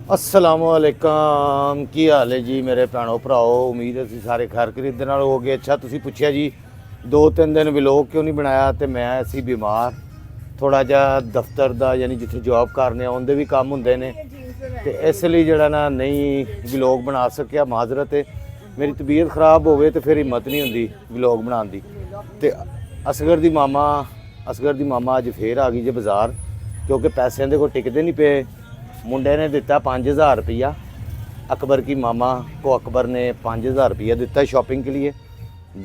अस्सलामुअलैकुम की हाल है जी मेरे भैनों भराओ। उम्मीद है सारे खैर खरीदने नाल हो गए। अच्छा तुसी पूछया जी 2-3 दिन व्लॉग क्यों नहीं बनाया, तो मैं ऐसी बीमार थोड़ा जिहा दफ्तर दा यानी जिथे जॉब करने उनके भी काम होंगे ने, तो इसलिए जड़ा ना नहीं व्लॉग बना सकिया। माजरत है, मेरी तबीयत खराब हो गई तो फिर हिम्मत नहीं होंदी व्लॉग बनाने की। तो असगर दी मामा अज फिर आ गई जे बाज़ार, क्योंकि पैसे इहदे कोल टिकते नहीं पे। मुंडे ने दिता 5000 रुपया, अकबर की मामा को अकबर ने 5000 रुपया दिता शॉपिंग के लिए।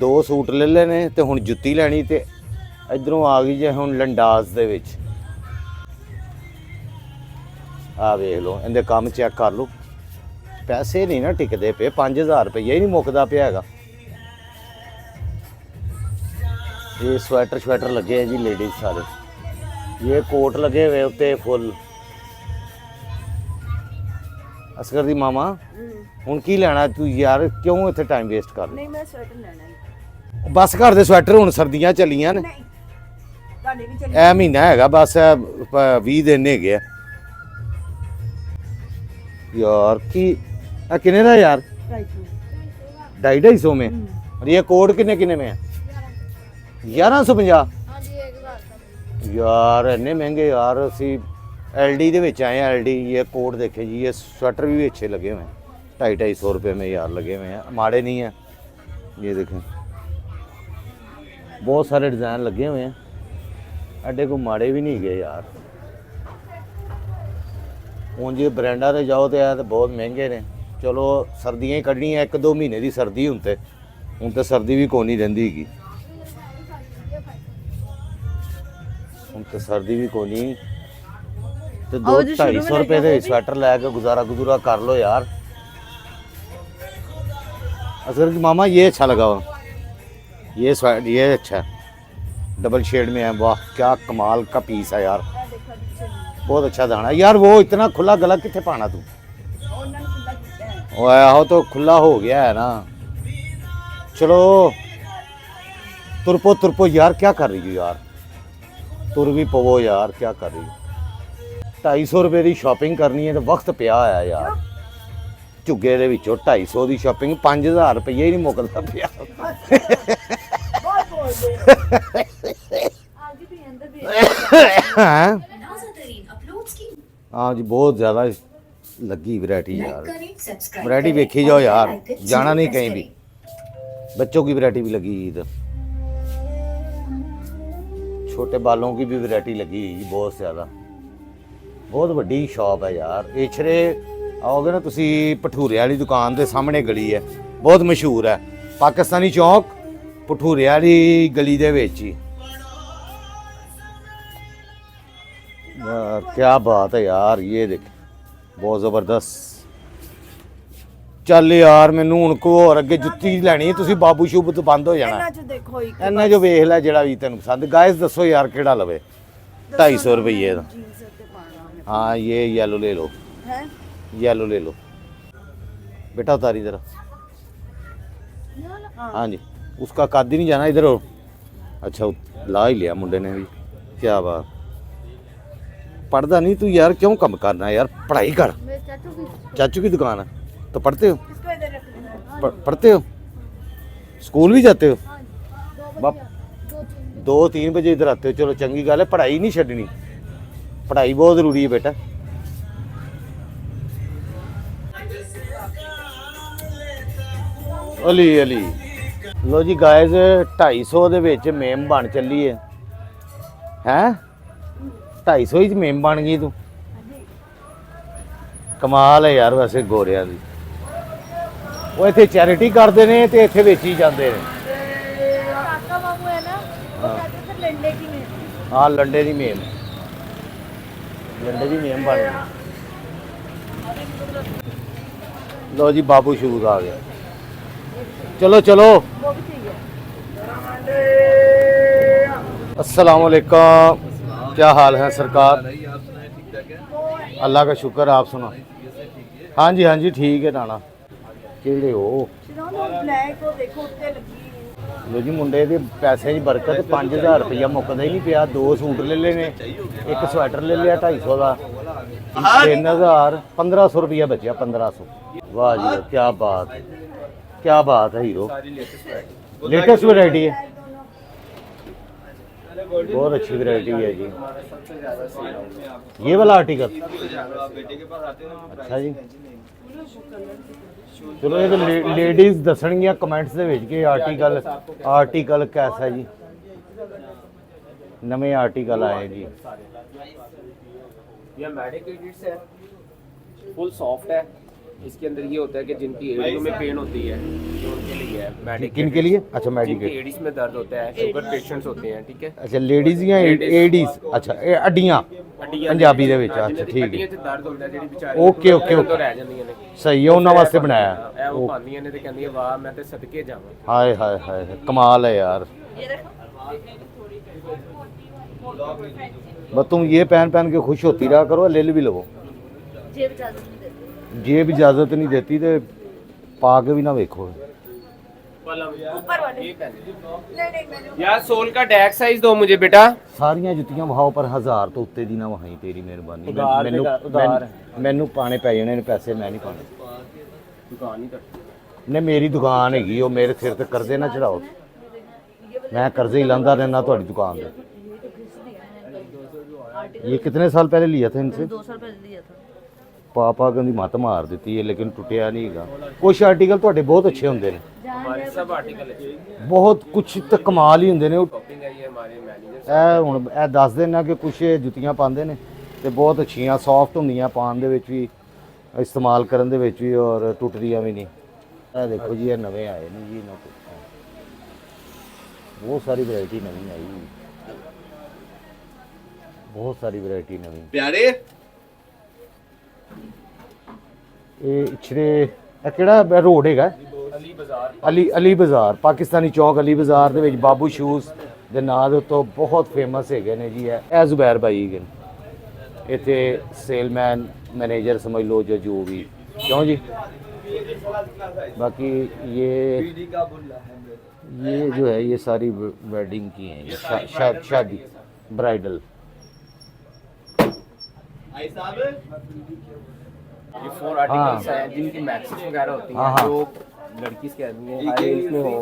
2 सूट ले लेने तो हुण जुत्ती लैनी, तो इधरों आ गई जे हुण लंडास दे विच। आ वेख लो इहदे काम चेक कर लो, पैसे नहीं ना टिकते पे। 5000 रुपया ही नहीं मुकदा पिया हैगा। ये स्वेटर लगे हैं जी लेडीज सारे, ये कोट लगे हुए उत्ते फुल। असगर दी मामा हुण की लेना तू यार, क्यों इत्थे टाइम वेस्ट कर? नहीं मैं स्वेटर लेना है। बस घर दे स्वेटर हुण सर्दियां चलियां ने, ਤੁਹਾਡੇ ਵੀ ਚੱਲੀ ए महीना हैगा बस 20 दिन हैगे आ यार। की किने दा यार? 250 में। और ये कोट किने में है? 1150 यार, इन्ने महंगे यार। असी LD दे विच आए हैं। LD ये कोट देखे जी, ये स्वेटर भी अच्छे लगे हुए हैं। 250 रुपये में यार लगे हुए हैं, माड़े नहीं हैं। ये देखें बहुत सारे डिज़ाइन लगे हुए हैं, अड्डे को माड़े भी नहीं गए यार। हूँ जी ब्रांडा से जाओ तो बहुत महंगे ने। चलो सर्दियाँ ही कढ़नी है, 1-2 महीने की सर्दी हूँ तो सर्दी भी कोई नहीं रहिंदी हैगी। हूँ तो सर्दी भी कोई नहीं, तो 200-250 रुपये के स्वेटर लैके गुजारा कर लो यार। असर की मामा ये अच्छा लगा हो, ये अच्छा है, डबल शेड में है। वाह क्या कमाल का पीस है यार, बहुत अच्छा दाना यार। वो इतना खुला गला कितने पाना तू? आहो तो खुला हो गया है ना। चलो तुरपो यार, क्या कर रही हो यार? तुर भी पवो यार, क्या कर रही हो? 250 रुपये की शॉपिंग करनी है तो वक्त पिया है यार। झुग्गे दे विचों 250 की शॉपिंग, 5000 रुपया ही नहीं मुकदा पिया। हाँ जी बहुत ज़्यादा लगी वैरायटी यार। वैरायटी देखी जाओ यार, जाना नहीं कहीं भी। बच्चों की वैरायटी भी लगी इधर, छोटे बालों की भी वैरायटी लगी बहुत ज़्यादा। बहुत वड्डी शॉप है यार। एछरे आओगे ना तुसी, भठूरे वाली दुकान के सामने गली है, बहुत मशहूर है। पाकिस्तानी चौक भठूरे वाली गली दे विच ही यार। क्या बात है यार, ये देख बहुत ज़बरदस्त। चल यार मैनू हुण को होर अगे जुत्ती लैनी, तुसी बाबू शूब तो बंद हो जाना। इन्ना जो वेख लै जेड़ा भी तेन पसंद। गाइस दसो यार केड़ा लवे? 250 रुपये का। हाँ ये येलो ले लो, येलो ले लो बेटा, उतारी जरा। हाँ जी उसका कद ही नहीं जाना इधर। अच्छा ला ही लिया मुंडे ने भी, क्या बात। पढ़ता नहीं तू यार, क्यों कम करना यार? पढ़ाई कर। चाचू की दुकान है तो पढ़ते हो? पढ़ते हो, स्कूल भी जाते हो? 2-3 बजे इधर आते हो। चलो चंगी गल है, पढ़ाई नहीं छड्डनी, पढ़ाई बहुत जरूरी है बेटा। अली अली लो जी गाइस, 250 दे विच मेम बन चली है। 250 ही मेम बन गई तू, कमाल है यार। वैसे गोरिया दी वो इत्थे चैरिटी करते हैं तो इत्थे बेची जाते हैं। हाँ लंडे की मेम, लंडे की मेम बन गई। लो जी बाबू शूज आ गया। चलो चलो। अस्सलाम वालेकुम, क्या हाल है सरकार? अल्लाह का शुक्र, आप सुनो? हाँ जी ठीक है। नाना केड़े हो? लो जी मुंडे के पैसे की बरकत, 5000 रुपया मुकदा ही नहीं पिया। 2 सूट ले लेने, एक स्वेटर ले लिया 250 का, 3000 1500 रुपया बचा 1500। वाह जी वाह, क्या बात है, क्या बात है हीरो। लेटेस्ट वैरायटी है, बहुत अच्छी वैरायटी है जी। ये वाला आर्टिकल, अच्छा जी। चलो ये तो लेडीज दसणगियां कमेंट्स ਦੇ ਵਿੱਚ ਕਿ आर्टिकल कैसा है जी। नवे आर्टिकल आए जी। यह मेडिकेटेड है, फुल सॉफ्ट है। इसके अंदर ये होता है कि जिनकी एड़ियों में पेन होती है तो उनके लिए है मेडिकेटेड। किनके लिए? अच्छा जिनकी मेडिकेट, एडीज में दर्द होता है, शुगर पेशेंट्स होते हैं, ठीक है। अच्छा लेडीज या एडीज, अच्छा ਇਹ ਅੱਡੀਆਂ ਪੰਜਾਬੀ ਦੇ ਵਿੱਚ, ਅੱਛਾ ਠੀਕ हड्डियां है। 'ਚ ਦਰਦ ਹੁੰਦਾ ਜਿਹੜੀ ਵਿਚਾਰੀ ओके ओके ਤੋਂ ओके ਰਹਿ ਜਾਂਦੀਆਂ ਨੇ। सही है, ਉਹਨਾਂ ਵਾਸਤੇ ਬਣਾਇਆ ਇਹ ਉਹ ਪਾਉਂਦੀਆਂ ਨੇ ਤੇ ਕਹਿੰਦੀਆਂ ਵਾਹ ਮੈਂ ਤੇ ਸਦਕੇ ਜਾਵਾਂ। हाय हाय हाय कमाल है यार। बस तुम ये पहन पहन के खुश होती रहा करो, ले भी लो। जेब इजाजत नहीं देती तो पा के भी ना देखो। ऊपर वाले ये पहन नहीं नहीं मैंने यार सोल का डैक साइज दो मुझे बेटा। ਸਾਰੀਆਂ ਜੁੱਤੀਆਂ ਵਹਾਓ ਪਰ 1000 ਤੋਂ ਉੱਤੇ ਦੀ ਨਾ ਵਹਾਈ, ਤੇਰੀ ਮਿਹਰਬਾਨੀ। ਉਧਾਰ ਮੈਨੂੰ ਦੇਗਾ, ਉਧਾਰ। ਮੈਨੂੰ ਪਾਣੇ ਪੈ ਜਾਣੇ ਨੇ ਪੈਸੇ, ਮੈਂ ਨਹੀਂ ਪਾਣੇ। दुकान ही कर ਨੇ ਮੇਰੀ ਦੁਕਾਨ ਹੈਗੀ, ਉਹ ਮੇਰੇ ਸਿਰ ਤੇ ਕਰਜ਼ੇ ਨਾ ਚੜਾਓ। ਮੈਂ ਕਰਜ਼ੇ ਹੀ ਲਾਂਦਾ ਰਹਿਣਾ ਤੁਹਾਡੀ ਦੁਕਾਨ ਦੇ। ये कितने साल पहले लिया था इनसे? 2 साल पहले लिया था। पापा कहती मत मार दी है लेकिन टुटिया नहीं गा। कुछ आर्टिकल ਤੁਹਾਡੇ बहुत अच्छे होंगे ने, हमारे सब आर्टिकल है। बहुत कुछ तो कमाल ही होंगे ने। शॉपिंग है ये हमारे मैनेजर ਇਹ ਹੁਣ ਇਹ ਦੱਸ ਦੇਣਾ ਕਿ ਕੁਛ ਇਹ ਜੁੱਤੀਆਂ ਪਾਉਂਦੇ ਨੇ ਤੇ ਬਹੁਤ ਅੱਛੀਆਂ ਸੌਫਟ ਹੁੰਦੀਆਂ, ਪਾਉਣ ਦੇ ਵਿੱਚ ਵੀ, ਇਸਤੇਮਾਲ ਕਰਨ ਦੇ ਵਿੱਚ ਵੀ, ਔਰ ਟੁੱਟਦੀਆਂ ਵੀ ਨਹੀਂ। ਇਹ ਦੇਖੋ ਜੀ, ਇਹ ਨਵੇਂ ਆਏ ਨੇ ਜੀ, ਇਹਨਾਂ ਕੋਲ ਬਹੁਤ ਸਾਰੀ ਵੈਰਾਈਟੀ ਨਵੀਂ ਆਈ, ਬਹੁਤ ਸਾਰੀ ਵੈਰਾਈਟੀ ਨਵੀਂ प्यारे। ਇਹ ਇਛਰੇ ਇਹ ਕਿਹੜਾ ਰੋਡ ਹੈਗਾ? अली बाजार ਅਲੀ ਬਾਜ਼ਾਰ, ਪਾਕਿਸਤਾਨੀ ਚੌਕ ਅਲੀ ਬਾਜ਼ਾਰ ਦੇ ਵਿੱਚ ਬਾਬੂ ਸ਼ੂਜ਼ ਦੇ ਨਾਂ ਦੇ ਉੱਤੇ ਬਹੁਤ ਫੇਮਸ ਹੈਗੇ ਨੇ ਜੀ। ਇਹ ਜ਼ੁਬੈਰ ਭਾਈ ਹੈਗੇ ਨੇ ਇੱਥੇ ਸੇਲਮੈਨ ਮੈਨੇਜਰ ਸਮਝ ਲਓ ਜਾਂ ਜੋ ਵੀ, क्यों जी। बाकी ये जो है ये सारी वेडिंग की हैं, ये शादी ब्राइडल। ये 4 आर्टिकल्स हैं जिनकी मैक्सिस वगैरह होती हाँ, हैं, हाँ। जो लड़की कहती हैं हाई हील्स में हो,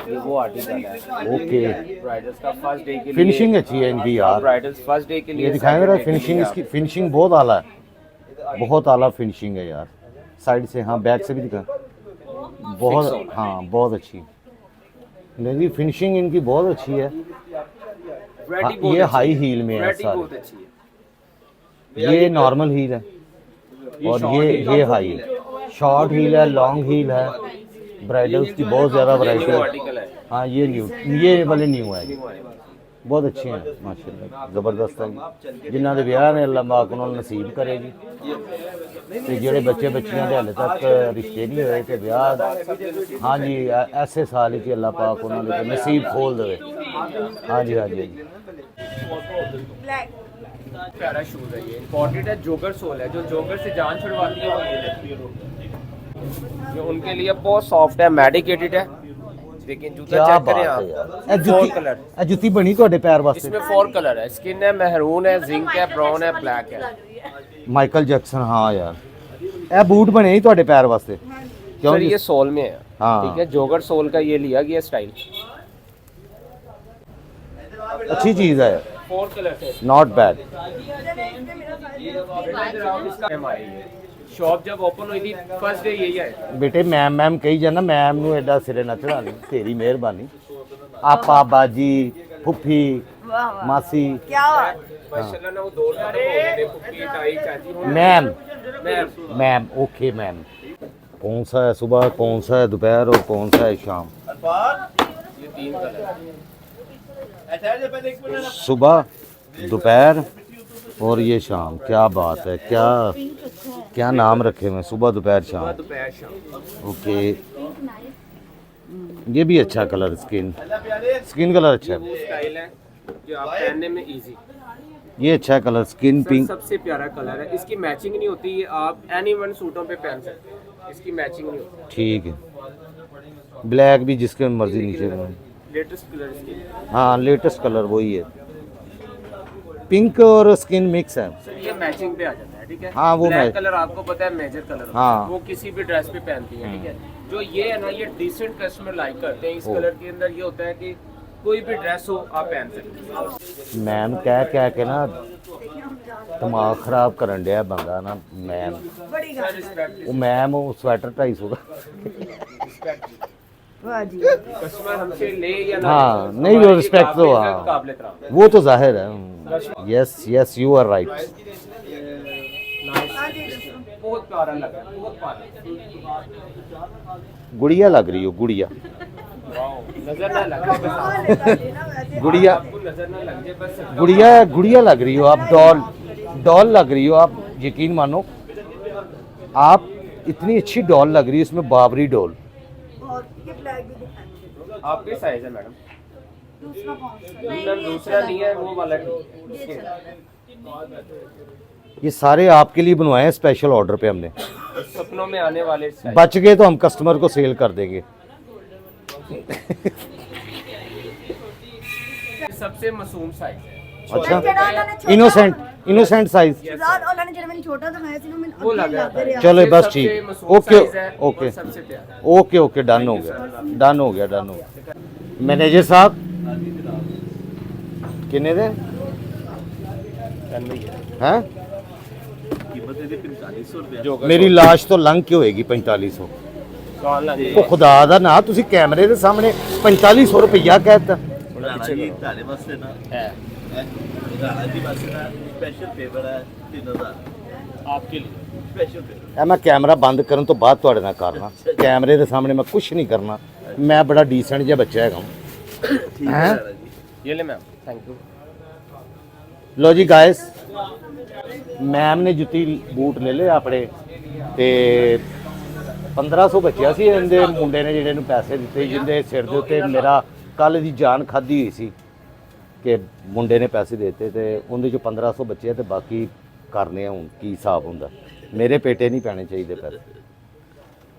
ये वो आर्टिकल है। ओके, ब्राइडल्स का फर्स्ट डे के लिए फिनिशिंग अच्छी है इनकी यार। ब्राइडल्स फर्स्ट डे के लिए ये दिखाएंगे ना, second day के फिनिशिंग लिए इसकी फिनिशिंग बहुत आला है, बहुत आला फिनिशिंग है यार। साइड से, हाँ बैक से भी दिखा, बहुत, हाँ बहुत अच्छी। नहीं जी फिनिशिंग इनकी बहुत अच्छी है। आप- वैरायटी हाँ, बहुत ये अच्छी हाई है। हील में है वैरायटी सारे, बहुत अच्छी है। ये नॉर्मल हील है और ये हाई शॉर्ट हील है, लॉन्ग हील है। ब्राइडल्स की बहुत ज़्यादा वैरायटी न्यू है। आर्टिकल है। हाँ ये न्यू, ये वाले न्यू है, बहुत अच्छे हैं माशाल्लाह, ज़बरदस्त है। जिन्होंने दे विआह ने अल्लाह पाक उन्होंने नसीब करेगी, तो जेडे बच्चे बच्चियां दे हाले तक रिश्ते नहीं हुए तो विआह, हाँ जी ऐसे साल ही अल्लाह पाक उन्होंने नसीब खोल दे। हाँ जी हाँ जी। ब्लैक प्यारा शूज है ये, इंपॉर्टेंट है, जोगर सोल है, जो जोगर से जान छुड़वाती है वो ये है। ये उनके लिए बहुत सॉफ्ट है, मेडिकेटेड है। लेकिन जूता क्या चेक बात करें है आप, यार। 4 कलर, ਇਹ ਜੁੱਤੀ ਬਣੀ ਤੁਹਾਡੇ ਪੈਰ ਵਾਸਤੇ? इसमें 4 कलर है, स्किन है, मेहरून है, जिंक है, ब्राउन है, ब्लैक है। ਮਾਈਕਲ ਜੈਕਸਨ, हाँ यार ਇਹ ਬੂਟ ਬਣੇ ਹੀ ਤੁਹਾਡੇ ਪੈਰ ਵਾਸਤੇ? क्यों सर जी? ये सोल में है, हाँ। ठीक है, जोगर सोल का ये लिया गया स्टाइल। अच्छी चीज़ है, 4 कलर है। Not bad. शॉप जब ओपन हुई थी फर्स्ट डे यही है। बेटे मैम मैम कही जाना, मैम ਨੂੰ ਐਡਾ ਸਿਰੇ ਨਾ ਚੜਾਣੀ, ਤੇਰੀ ਮਿਹਰਬਾਨੀ। ਆਪਾ ਬਾਜੀ ਫੁੱਫੀ वाह वाह मासी क्या हुआ? माशाल्लाह ना वो दौड़ खत्म हो गए थे, पुप्पी ताई चाची हो ma'am ma'am. Ma'am okay ma'am. कौन सा है सुबह, कौन सा है दोपहर और कौन सा है शाम? ये 3 कलर है। सुबह दोपहर और ये शाम, क्या बात है। क्या नाम रखे हुए हैं, सुबह दोपहर शाम। दोपहर शाम। ओके ये भी अच्छा कलर, स्किन कलर अच्छा है। वो स्टाइल है जो आप पहनने में इजी। ये अच्छा कलर स्किन पिंक। सबसे प्यारा कलर है, इसकी मैचिंग नहीं होती, ये आप एनी वन सूटों पे पहन सकते हैं, इसकी मैचिंग नहीं होती। ठीक है, ब्लैक भी जिसके मर्जी नीचे में। लेटेस्ट कलर इसकी। हाँ लेटेस्ट कलर वही है, पिंक और स्किन मिक्स है। सर ये मैचिंग पे आ जाता है। ठीक है। हाँ, वो ब्लैक मैं- कलर आपको पता है मेजर कलर, हाँ। वो किसी भी ड्रेस पे पहनती है, ठीक है। जो ये है ना, ये डिसेंट कस्टमर लाइक करते हैं। इस ओ। कलर के अंदर ये होता है कि कोई भी ड्रेस हो आप पहन सकते हो। मैम कह के ना दिमाग खराब करन दिया बंदा ना मैम। बड़ी सर रिस्पेक्ट, वो मैम वो स्वेटर 250 का। वाह जी। कस्टमर हमसे ले या ना हाँ, ले, नहीं, वो हमारे लिए respect तो, काबिल हाँ। काबिल एहतराम है। वो तो जाहिर है। Yes you are right. हाँ जी दसो। बहुत प्यारा लगा, बहुत प्यारा। गुड़िया लग रही हो गुड़िया। नजर ना लगे बस हाँ, लेता जी ना वैसे। गुड़िया आपको नजर ना लग जाए बस। गुड़िया गुड़िया लग रही हो आप। डॉल लग रही हो आप। यकीन मानो आप इतनी अच्छी डॉल लग रही है, इसमें बाबरी डॉल। और ये ब्लैक भी दिखाएंगे। आपके साइज है मैडम? दूसरा कौन सा? दूसरा नहीं है, वो वाला ठीक ये है। चला है। ये सारे आपके लिए बनवाए हैं स्पेशल ऑर्डर पे हमने। सपनों में आने वाले size। बच गए तो हम कस्टमर को सेल कर देंगे। सबसे मासूम साइज है। अच्छा, इनोसेंट साइज। ਸ਼ਹਿਜ਼ਾਦ ਉਹਨਾਂ ਨੇ ਜਿਹੜਾ ਮੈਨੂੰ ਛੋਟਾ ਦਿਖਾਇਆ ਸੀ ਨਾ ਮੈਨੂੰ वो ਅੱਗੇ लग रहा ਲੱਗ ਰਿਹਾ। चलो ये बस सबसे ठीक। मासूम ओके size है ओके और सबसे प्यारा। ओके डन हो गया डन हो गया डन हो गया। मैनेजर साहब किन्ने दे हैं? मेरी लाश तो लंघ के होएगी 4500। कौन ला ਉਹ ਖੁਦਾ ਦਾ ਨਾ ਤੁਸੀਂ ਕੈਮਰੇ ਦੇ ਸਾਹਮਣੇ 4500 ਰੁਪਈਆ ਕਹਿਤਾ। ਰਾਣਾ ਜੀ ਤੁਹਾਡੇ ਵਾਸਤੇ ਨਾ है ਰਾਣਾ ਜੀ ਵਾਸਤੇ ਨਾ ਸਪੈਸ਼ਲ ਫੇਵਰ ਹੈ 3000 आपके लिए। ਸਪੈਸ਼ਲ ਫੇਵਰ ਇਹ ਮੈਂ ਕੈਮਰਾ ਬੰਦ ਕਰਨ ਤੋਂ ਬਾਅਦ ਤੁਹਾਡੇ ਨਾਲ ਕਰਨਾ। ਕੈਮਰੇ ਦੇ ਸਾਹਮਣੇ ਮੈਂ ਕੁਝ ਨਹੀਂ ਕਰਨਾ। ਮੈਂ ਬੜਾ ਡੀਸੈਂਟ ਜਿਹਾ ਬੱਚਾ ਹੈਗਾ। ਠੀਕ ਹੈ ਹੈਂ? ਰਾਣਾ ਜੀ ये ले मैम, थैंक यू। ਲੋ ਜੀ ਗਾਇਸ, ਮੈਮ ਨੇ ਜੁੱਤੀ ਬੂਟ ਲੈ ਲਏ ਆਪਣੇ ਤੇ 1500 ਬਚਿਆ ਸੀ। ਇਹਦੇ ਮੁੰਡੇ ਨੇ ਜਿਹੜੇ ਨੂੰ ਪੈਸੇ ਦਿੱਤੇ, ਜਿੰਦੇ ਸਿਰ ਦੇ ਉੱਤੇ ਮੇਰਾ ਕੱਲ ਦੀ ਜਾਨ ਖਾਧੀ ਹੋਈ ਸੀ ਕਿ ਮੁੰਡੇ ਨੇ ਪੈਸੇ ਦੇ ਦਿੱਤੇ ਤੇ ਉਹਦੇ ਚੋਂ 1500 ਬਚਿਆ ਤੇ ਬਾਕੀ ਕਰਨੇ ਆ ਹੁਣ ਕੀ ਹਿਸਾਬ ਹੁੰਦਾ। ਮੇਰੇ ਪੇਟੇ ਨਹੀਂ ਪੈਣੇ ਚਾਹੀਦੇ ਪੈਸੇ।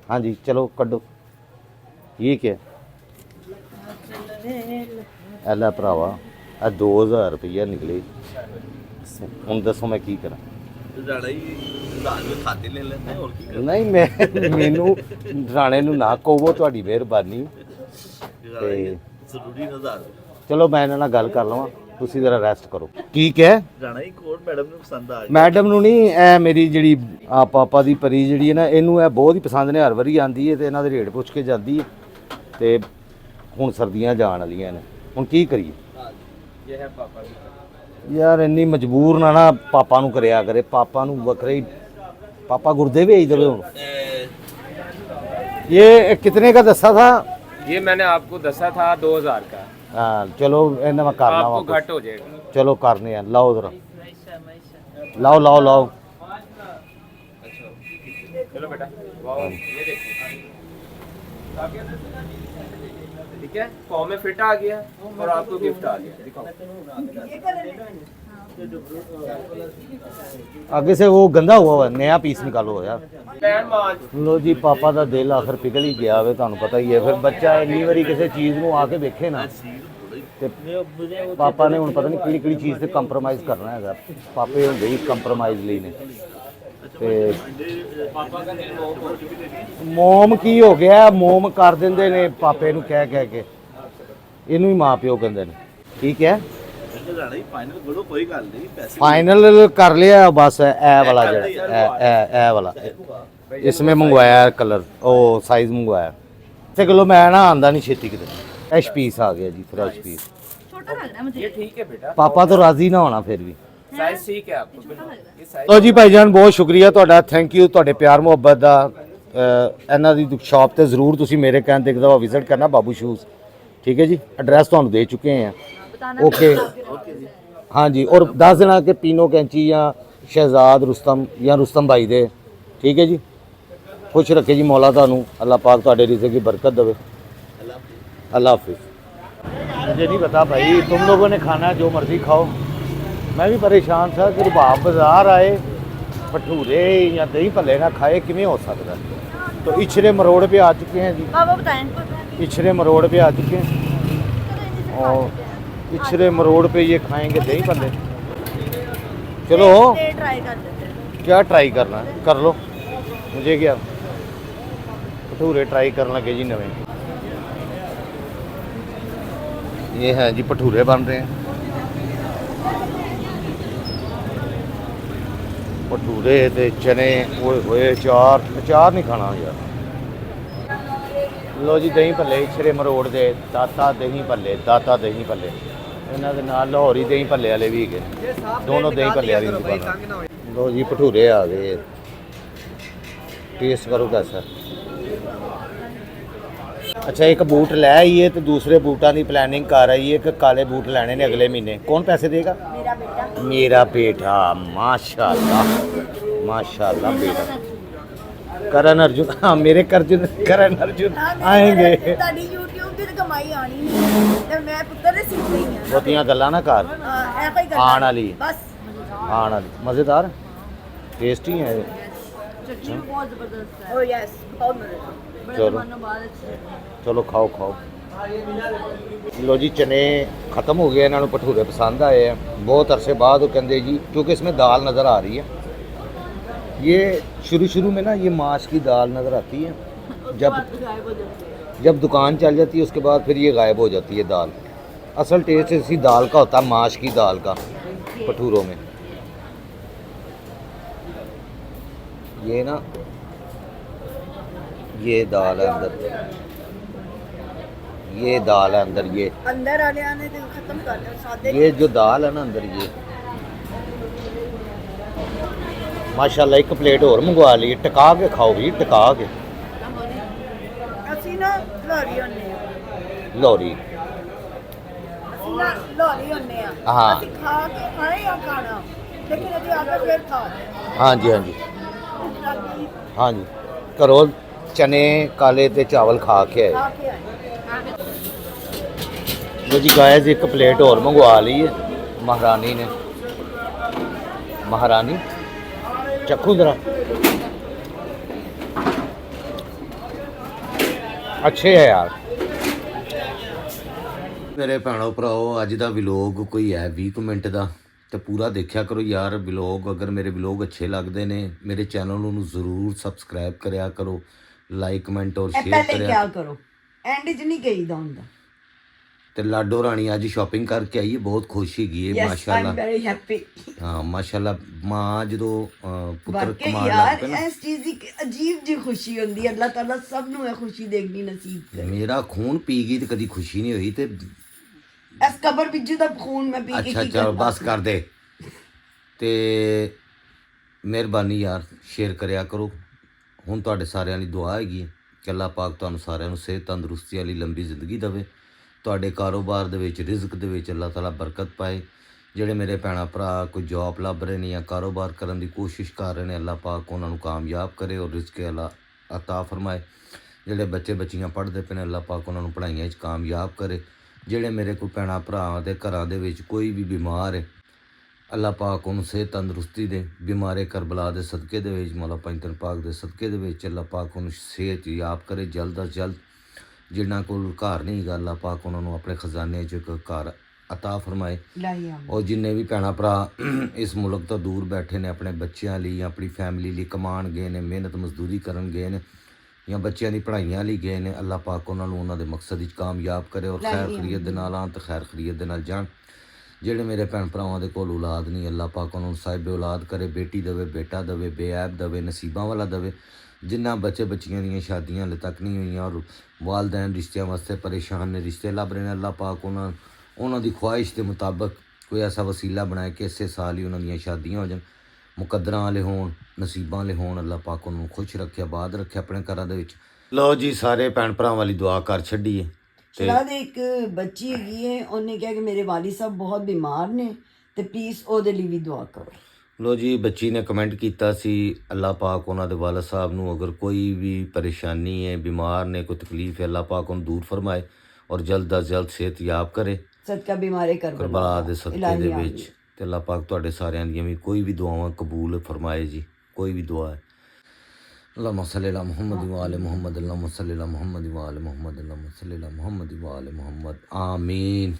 ਹਾਂਜੀ ਚਲੋ ਕੱਢੋ। ਠੀਕ ਹੈ ਐਲਾ ਭਰਾਵਾ ਆ 2000 ਰੁਪਈਆ ਨਿਕਲੇ। ਹੁਣ ਦੱਸੋ ਮੈਂ ਕੀ ਕਰਾਂ। ਰਾਣਾ ਜੀ ਰਾਜ ਦੇ ਖਾਤੇ ਲੈ ਲੈਂਦੇ ਹੋਰ ਕੀ ਨਹੀਂ ਮੈਨੂੰ ਰਾਣੇ ਨੂੰ ਨਾ ਕਹੋ, ਤੁਹਾਡੀ ਮਿਹਰਬਾਨੀ। ਰਾਣਾ ਜੀ ਜ਼ਰੂਰੀ ਨਜ਼ਾਰ ਚਲੋ ਮੈਂ ਇਹਨਾਂ ਨਾਲ ਗੱਲ ਕਰ ਲਵਾਂ, ਤੁਸੀਂ ਜ਼ਰਾ ਰੈਸਟ ਕਰੋ। ਕੀ ਕਹਿ? ਰਾਣਾ ਜੀ ਕੋਟ ਮੈਡਮ ਨੂੰ ਪਸੰਦ ਆ ਗਿਆ ਮੈਡਮ ਨੂੰ ਨਹੀਂ, ਇਹ ਮੇਰੀ ਜਿਹੜੀ ਆ ਪਾਪਾ ਦੀ ਪਰੀ ਜਿਹੜੀ ਹੈ ਨਾ, ਇਹਨੂੰ ਇਹ ਬਹੁਤ ਹੀ ਪਸੰਦ ਨੇ। ਹਰ ਵਾਰੀ ਆਂਦੀ ਹੈ ਤੇ ਇਹਨਾਂ ਦੇ ਰੇਟ ਪੁੱਛ ਕੇ ਜਾਂਦੀ ਹੈ ਤੇ ਹੁਣ ਸਰਦੀਆਂ ਜਾਣ ਵਾਲੀਆਂ ਨੇ, ਹੁਣ ਕੀ ਕਰੀਏ ये है पापा की। ਯਾਰ। ਇੰਨੀ ਮਜਬੂਰ ਨਾ ਪਾਪਾ ਨੂੰ ਕਰਿਆ ਕਰੇ। ਪਾਪਾ ਨੂੰ ਵੱਖਰੇ ਹੀ ਪਾਪਾ ਗੁਰਦੇ ਭੇਜ ਦੇਵੇ ਹੁਣ। ਇਹ ਕਿਤਨੇ ਦਾ ਦੱਸਾ ਥਾ? ये मैंने आपको दसा था 2000 का, ਹਾਂ ਚਲੋ ਇਹਨਾਂ ਮੈਂ ਕਰਨਾ आपको ਵਾ। घट हो जाएगा। ਚਲੋ ਕਰਨੇ ਆ। ਲਾਓ ਜ਼ਰਾ ਲਾਓ। चलो बेटा, वाओ ये देखो, ठीक है, फॉर्म में फिट आ गया और आपको गिफ्ट आ गया। दिखाओ ये कलर है। आगे से वो गंदा हुआ है, नया पीस निकालो यार। पैन मांज। ਲੋ ਜੀ ਪਾਪਾ ਦਾ ਦਿਲ ਆਖਰ ਪਿਘਲ ਹੀ ਗਿਆ ਵੇ, ਤੁਹਾਨੂੰ ਪਤਾ ਹੀ ਹੈ। ਫਿਰ ਬੱਚਾ ਇੰਨੀ ਵਾਰੀ ਕਿਸੇ ਚੀਜ਼ ਨੂੰ ਆ ਕੇ ਵੇਖੇ ਨਾ ਤੇ ਪਾਪਾ ਨੇ ਹੁਣ ਪਤਾ ਨਹੀਂ ਕਿਹੜੀ ਕਿਹੜੀ ਚੀਜ਼ ਤੇ ਕੰਪਰੋਮਾਈਜ਼ ਕਰਨਾ ਹੈਗਾ। ਪਾਪੇ ਹੁੰਦੇ ਹੀ ਕੰਪਰੋਮਾਈਜ਼ ਲਈ ਨੇ ਤੇ पापा का दिल मोह हो चुका। ਮੋਮ ਕੀ ਹੋ ਗਿਆ? ਮੋਮ ਕਰ ਦਿੰਦੇ ਨੇ ਪਾਪੇ ਨੂੰ ਕਹਿ ਕੇ। ਇਹਨੂੰ ਹੀ ਮਾਂ ਪਿਓ ਕਹਿੰਦੇ ਨੇ। ਠੀਕ ਹੈ, ਰਾਣਾ ਜੀ ਫਾਈਨਲ ਕਰੋ, ਕੋਈ ਗੱਲ ਨਹੀਂ ਪੈਸੇ फाइनल कर लिया बस। ए वाला जरा ए वाला इसमें मंगवाया कलर, ओ साइज मंगवाया। ते किलो मैं ना आंदा नहीं छेती किते। फ्रेश पीस आ गया जी, फ्रेश पीस। छोटा लग रहा है मुझे। ये ठीक है बेटा, पापा तो राजी ना होना फिर भी। साइज ठीक है आपको बिल्कुल। ये साइज ਲੋ ਜੀ ਭਾਈਜਾਨ, ਬਹੁਤ ਸ਼ੁਕਰੀਆ ਤੁਹਾਡਾ। ਥੈਂਕ ਯੂ ਤੁਹਾਡੇ ਪਿਆਰ ਮੁਹੱਬਤ ਦਾ। ਇਹਨਾਂ ਦੀ ਸ਼ਾਪ ਤੇ ਜ਼ਰੂਰ ਤੁਸੀਂ ਮੇਰੇ ਕਹਿਣ ਤੇ ਇੱਕ ਦਫਾ ਵਿਜ਼ਿਟ ਕਰਨਾ, ਬਾਬੂ ਸ਼ੂਜ਼। ਠੀਕ ਹੈ ਜੀ, ਐਡਰੈਸ ਤੁਹਾਨੂੰ ਦੇ ਚੁੱਕੇ ਹਾਂ। ओके हाँ जी, और 10 देना कि पीनो कैंची या शहजाद रुस्तम या रुस्तम भाई दे। ठीक है जी, खुश रखे जी मौला थानू। अल्लाह पाक तुहाडे रिज़्क़ की बरकत देवे। अल्लाह हाफिज़। मुझे नहीं पता भाई, तुम लोगों ने खाना है जो मर्ज़ी खाओ। मैं भी परेशान था कि रुबाब बाज़ार आए भटूरे या दही भल्ले ना खाए, किमें हो सकता है। तो इछरे मरोड़ पे आ चुके हैं जी, बाबा बताएं। इछरे मरोड़ पे आ चुके हैं और पिछले मरोड़ पे ये खाएंगे दही भल्ले। चलो ट्राई कर लेते हैं। क्या ट्राई करना है कर लो, मुझे क्या। भटूरे ट्राई करने लगे जी नवे। ये हैं जी भटूरे बन रहे हैं, भटूरे ते चने ओए होए। अचार नहीं खाना यार। लो जी दही भल्ले इछरे मरोड़ दे दाता दही भल्ले, दाता दही भल्ले। ਇਹਨਾਂ ਦੇ ਨਾਲ ਲਾਹੌਰੀ ਦਹੀਂ ਭੱਲੇ ਵਾਲੇ ਵੀ ਹੈਗੇ, ਦੋਨੋਂ ਦਹੀਂ ਭੱਲੇ ਵਾਲੀ ਦੁਕਾਨ। ਲੋ ਜੀ ਭਟੂਰੇ ਆ ਗਏ, ਟੇਸਟ ਕਰੋ कैसा। अच्छा एक बूट ले आई है तो दूसरे बूटा की प्लानिंग कर रही है कि काले बूट लेने ने अगले महीने। कौन पैसे देगा? ਮੇਰਾ ਬੇਟਾ। मेरा बेटा। माशाल्लाह माशाल्लाह बेटा। करण अर्जुन, हाँ मेरे करण अर्जुन आएंगे। ਤੁਹਾਡੀ YouTube ਦੀ ਤਾਂ ਕਮਾਈ ਆਣੀ ਨਹੀਂ ਤੇ ਮੈਂ ਪੁੱਤਰ ਦੇ ਸਿੱਖ ਰਹੀ ਹਾਂ। ਬਹੁਤੀਆਂ ਗੱਲਾਂ ਨਾ ਕਰ। ਐ ਕੋਈ ਗੱਲ ਆਉਣ ਵਾਲੀ। ਬਸ ਆਉਣ ਵਾਲੀ ਮਜ਼ੇਦਾਰ ਟੇਸਟੀ ਹੈ। ਚਟਨੀ ਬਹੁਤ ਜ਼ਬਰਦਸਤ ਹੈ। ਓ ਯੈਸ ਬਹੁਤ ਮਜ਼ੇਦਾਰ। चलो चलो खाओ खाओ। लो जी चने ख़त्म हो गए, इन्होंने भटूरे पसंद आए हैं बहुत अरसे बाद। वो कहते जी क्योंकि इसमें दाल नज़र आ रही है। ये शुरू में ना ये माश की दाल नज़र आती है, जब दुकान चल जाती है उसके बाद फिर ये गायब हो जाती है दाल। असल टेस्ट इसी दाल का होता है, माश की दाल का भटूरों में। ये ना ये दाल है अंदर, ये दाल है अंदर, ये अंदर आने आने से खत्म कर दो सादे। ये जो दाल है ना अंदर, ये माशाल्लाह एक प्लेट और मंगवा ली। टका के खाओ भी, टका के। ਅਸੀਂ ਨਾ ਲੋਰੀ ਹੁੰਨੇ ਆ, लौरी ਅਸੀਂ ਨਾ ਲੋਰੀ ਹੁੰਨੇ ਆ। ਹਾਂ। ਅਸੀਂ ਖਾ ਕੇ ਖਾਏ ਆ ਖਾਣਾ, ਲੇਕਿਨ ਅਸੀਂ ਆ ਕੇ ਫਿਰ ਖਾ हाँ जी हाँ जी हाँ जी। करो चने काले ते चावल खा के आए। ਖਾ ਕੇ ਆਏ। लो जी गायज एक प्लेट और मंगवा ली है महारानी ने। महारानी चखू जरा, अच्छे है यार। मेरे भैनों भराओ अज दा व्लॉग कोई है 20 मिनट का, तो पूरा देखा करो यार व्लॉग। अगर मेरे व्लॉग अच्छे लगते ने मेरे चैनल नूं ज़रूर सबसक्राइब करया करो, लाइक कमेंट और शेयर ਪਹਿਲੇ करया। ਕਿਆ ਕਰੋ, ਐਂਡ 'ਚ ਨਹੀਂ ਕਹੀਦਾ ਹੁੰਦਾ। ਤੇ ਲਾਡੋ ਰਾਣੀ ਅੱਜ ਸ਼ਾਪਿੰਗ ਕਰਕੇ ਆਈ ਹੈ, ਬਹੁਤ ਖੁਸ਼ ਹੈਗੀ ਹੈ ਯੈਸ ਆਈ ਮਾਸ਼ਾਅੱਲਾ। Am very happy. ਹਾਂ ਮਾਸ਼ਾਅੱਲਾ। ਮਾਂ ਜਦੋਂ ਪੁੱਤਰ ਵਾਕਈ ਕਮਾਉਣ ਯਾਰ ਲੱਗ ਪਏ ਨਾ, ਇਸ ਚੀਜ਼ ਦੀ ਅਜੀਬ ਜੀ ਖੁਸ਼ੀ ਹੁੰਦੀ ਹੈ। ਅੱਲਾਹ ਤਾਲਾ ਸਭ ਨੂੰ ਇਹ ਖੁਸ਼ੀ ਦੇਖਣੀ ਨਸੀਬ ਕਰੇ। ਮੇਰਾ ਖੂਨ ਪੀ ਗਈ ਤੇ ਕਦੀ ਖੁਸ਼ੀ ਨਹੀਂ ਹੋਈ। ਤੇ ਇਸ ਕਬਰ ਪਿੱਛੇ ਦਾ ਖੂਨ ਮੈਂ ਪੀ ਕੇ ਅੱਛਾ ਕੀ ਚਲ ਕਰਨਾ। ਬਸ ਕਰ ਦੇ। ਤੇ ਮਿਹਰਬਾਨੀ ਯਾਰ ਸ਼ੇਅਰ ਕਰਿਆ ਕਰੋ। ਹੁਣ ਤੁਹਾਡੇ ਸਾਰਿਆਂ ਲਈ ਦੁਆ ਹੈਗੀ ਹੈ ਕਿ ਅੱਲਾਹ ਪਾਕ ਤੁਹਾਨੂੰ ਸਾਰਿਆਂ ਨੂੰ ਸਿਹਤ ਤੰਦਰੁਸਤੀ ਵਾਲੀ ਲੰਬੀ ਜ਼ਿੰਦਗੀ ਦੇਵੇ। ਤੁਹਾਡੇ ਕਾਰੋਬਾਰ ਦੇ ਵਿੱਚ ਰਿਜ਼ਕ ਦੇ ਵਿੱਚ ਅੱਲਾਹ ਤਾਲਾ ਬਰਕਤ ਪਾਏ। ਜਿਹੜੇ ਮੇਰੇ ਭੈਣਾਂ ਭਰਾ ਕੋਈ ਜੌਬ ਲੱਭ ਰਹੇ ਨੇ ਜਾਂ ਕਾਰੋਬਾਰ ਕਰਨ ਦੀ ਕੋਸ਼ਿਸ਼ ਕਰ ਰਹੇ ਨੇ, ਅੱਲਾਹ ਪਾਕ ਉਹਨਾਂ ਨੂੰ ਕਾਮਯਾਬ ਕਰੇ ਔਰ ਰਿਜ਼ਕ ਅੱਲਾਹ ਅਤਾ ਫਰਮਾਏ। ਜਿਹੜੇ ਬੱਚੇ ਬੱਚੀਆਂ ਪੜ੍ਹਦੇ ਪਏ ਨੇ ਅੱਲਾਹ ਪਾਕ ਉਹਨਾਂ ਨੂੰ ਪੜ੍ਹਾਈਆਂ 'ਚ ਕਾਮਯਾਬ ਕਰੇ। ਜਿਹੜੇ ਮੇਰੇ ਕੋਈ ਭੈਣਾਂ ਭਰਾਵਾਂ ਦੇ ਘਰਾਂ ਦੇ ਵਿੱਚ ਕੋਈ ਵੀ ਬਿਮਾਰ ਹੈ, ਅੱਲਾਹ ਪਾਕ ਉਹਨੂੰ ਸਿਹਤ ਤੰਦਰੁਸਤੀ ਦੇ। ਬਿਮਾਰੇ ਕਰਬਲਾ ਦੇ ਸਦਕੇ ਦੇ ਵਿੱਚ, ਮੌਲਾ ਪੰਜਤਨ ਪਾਕ ਦੇ ਸਦਕੇ ਦੇ ਵਿੱਚ ਅੱਲਾਹ ਪਾਕ ਉਹਨੂੰ ਸਿਹਤ ਯਾਬ ਕਰੇ ਜਲਦ ਅਜ਼ ਜਲਦ। ਜਿਨ੍ਹਾਂ ਕੋਲ ਘਰ ਨਹੀਂ ਗਾ ਅੱਲਾਹ ਪਾਕ ਉਹਨਾਂ ਨੂੰ ਆਪਣੇ ਖਜ਼ਾਨੇ 'ਚ ਇੱਕ ਘਰ ਅਤਾ ਫਰਮਾਏ। ਔਰ ਜਿੰਨੇ ਵੀ ਭੈਣਾਂ ਭਰਾ ਇਸ ਮੁਲਕ ਤੋਂ ਦੂਰ ਬੈਠੇ ਨੇ, ਆਪਣੇ ਬੱਚਿਆਂ ਲਈ ਆਪਣੀ ਫੈਮਿਲੀ ਲਈ ਕਮਾਉਣ ਗਏ ਨੇ, ਮਿਹਨਤ ਮਜ਼ਦੂਰੀ ਕਰਨ ਗਏ ਨੇ ਜਾਂ ਬੱਚਿਆਂ ਦੀ ਪੜ੍ਹਾਈਆਂ ਲਈ ਗਏ ਨੇ, ਅੱਲਾਹ ਪਾਕ ਉਹਨਾਂ ਨੂੰ ਉਹਨਾਂ ਦੇ ਮਕਸਦ ਵਿੱਚ ਕਾਮਯਾਬ ਕਰੇ ਔਰ ਖੈਰ ਖਰੀਅਤ ਦੇ ਨਾਲ ਆਉਣ ਤੇ ਖੈਰ ਖਰੀਅਤ ਦੇ ਨਾਲ ਜਾਣ। ਜਿਹੜੇ ਮੇਰੇ ਭੈਣ ਭਰਾਵਾਂ ਦੇ ਕੋਲ ਔਲਾਦ ਨਹੀਂ, ਅੱਲਾਹ ਪਾਕ ਉਹਨਾਂ ਨੂੰ ਸਾਹਿਬ ਔਲਾਦ ਕਰੇ, ਬੇਟੀ ਦੇਵੇ, ਬੇਟਾ ਦੇਵੇ, ਬੇਐਬ ਦੇਵੇ, ਨਸੀਬਾਂ ਵਾਲਾ ਦੇਵੇ। ਜਿਨ੍ਹਾਂ ਬੱਚੇ ਬੱਚੀਆਂ ਦੀਆਂ ਸ਼ਾਦੀਆਂ ਹਾਲੇ ਤੱਕ ਨਹੀਂ ਹੋਈਆਂ ਔਰ ਵਾਲਦੈਨ ਰਿਸ਼ਤਿਆਂ ਵਾਸਤੇ ਪਰੇਸ਼ਾਨ ਨੇ, ਰਿਸ਼ਤੇ ਲੱਭ ਰਹੇ ਨੇ, ਅੱਲਾਹ ਪਾਕ ਉਹਨਾਂ ਦੀ ਖੁਆਇਸ਼ ਦੇ ਮੁਤਾਬਕ ਕੋਈ ਐਸਾ ਵਸੀਲਾ ਬਣਾਏ ਕਿ ਇਸੇ ਸਾਲ ਹੀ ਉਹਨਾਂ ਦੀਆਂ ਸ਼ਾਦੀਆਂ ਹੋ ਜਾਣ, ਮੁਕੱਦਰਾਂ ਵਾਲੇ ਹੋਣ, ਨਸੀਬਾਂ ਵਾਲੇ ਹੋਣ। ਅੱਲਾਹ ਪਾਕ ਉਹਨੂੰ ਖੁਸ਼ ਰੱਖੇ, ਆਬਾਦ ਰੱਖੇ ਆਪਣੇ ਘਰਾਂ ਦੇ ਵਿੱਚ। ਲਓ ਜੀ ਸਾਰੇ ਭੈਣ ਭਰਾਵਾਂ ਲਈ ਦੁਆ ਕਰ ਛੱਡੀਏ। ਸ਼ਰਾਦ ਇੱਕ ਬੱਚੀ ਹੈਗੀ ਹੈ, ਉਹਨੇ ਕਿਹਾ ਕਿ ਮੇਰੇ ਵਾਲਿਦ ਸਾਹਿਬ ਬਹੁਤ ਬਿਮਾਰ ਨੇ ਤੇ ਪਲੀਜ਼ ਉਹਦੇ ਲਈ ਵੀ ਦੁਆ ਕਰੋ। ਲੋ ਜੀ ਬੱਚੀ ਨੇ ਕਮੈਂਟ ਕੀਤਾ ਸੀ ਅੱਲਾਹ ਪਾਕ ਉਹਨਾਂ ਦੇ ਵਾਲਿਦ ਸਾਹਿਬ ਨੂੰ ਅਗਰ ਕੋਈ ਵੀ ਪਰੇਸ਼ਾਨੀ ਹੈ, ਬਿਮਾਰ ਨੇ, ਕੋਈ ਤਕਲੀਫ ਹੈ, ਅੱਲਾਹ ਪਾਕ ਉਹਨੂੰ ਦੂਰ ਫਰਮਾਏ ਔਰ ਜਲਦ ਅਜ਼ ਜਲਦ ਸਿਹਤ ਯਾਬ ਕਰੇ ਸਦਕਾ ਬਿਮਾਰੇ ਕਰਬਲਾ ਦੇ ਸਦਕੇ ਦੇ ਵਿੱਚ। ਤੇ ਅੱਲਾਹ ਪਾਕ ਤੁਹਾਡੇ ਸਾਰਿਆਂ ਦੀਆਂ ਵੀ ਕੋਈ ਵੀ ਦੁਆਵਾਂ ਕਬੂਲ ਫਰਮਾਏ ਜੀ। ਕੋਈ ਵੀ ਦੁਆ ਹੈ। अल्लाहुम्मा सल्ली अला मुहम्मद व आले मुहम्मद, अल्लाहुम्मा सल्ली अला मुहम्मद व आले मुहम्मद, अल्लाहुम्मा सल्ली अला मुहम्मद व आले मुहम्मद। आमीन।